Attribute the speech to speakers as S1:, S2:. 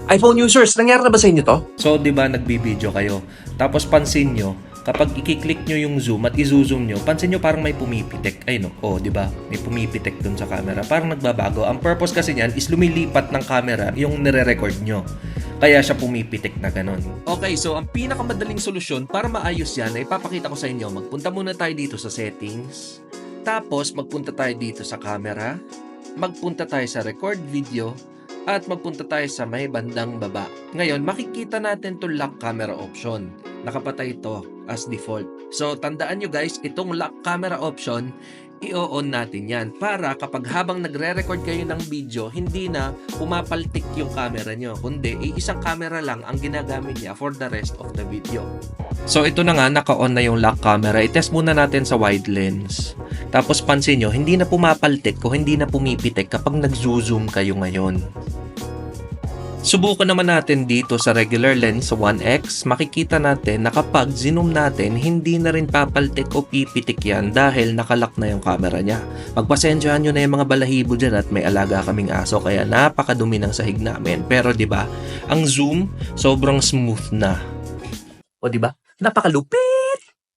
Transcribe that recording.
S1: iPhone users, nangyari na ba sa inyo to?
S2: So, di ba, nagbibideo kayo. Tapos pansin nyo, kapag i-click nyo yung zoom at i-zoom nyo, pansin nyo parang may pumipitik. Ay no, di ba? May pumipitik dun sa camera. Parang nagbabago. Ang purpose kasi niyan is lumilipat ng camera yung nire-record nyo. Kaya siya pumipitik na ganon.
S1: Okay, so ang pinakamadaling solusyon para maayos yan ay ipapakita ko sa inyo. Magpunta muna tayo dito sa settings. Tapos magpunta tayo dito sa camera. Magpunta tayo sa record video. At magpunta tayo sa may bandang baba. Ngayon, makikita natin itong lock camera option. Nakapatay ito as default. So, tandaan nyo guys, itong lock camera option, i-on natin yan para kapag habang nagre-record kayo ng video, hindi na pumapaltik yung camera nyo, kundi isang camera lang ang ginagamit niya for the rest of the video. So, ito na nga, naka-on na yung lock camera. I-test muna natin sa wide lens. Tapos, pansin nyo, hindi na pumapaltik o hindi na pumipitik kapag nag-zoom kayo ngayon. Subukan naman natin dito sa regular lens sa 1x, makikita natin na kapag zoom natin, hindi na rin papaltik o pipitik yan dahil nakalock na yung camera niya. Pagpasensyahan nyo na yung mga balahibo dyan at may alaga kaming aso kaya napakadumi ng sahig namin. Pero 'di ba, ang zoom sobrang smooth na. O 'di ba? Napakalupit!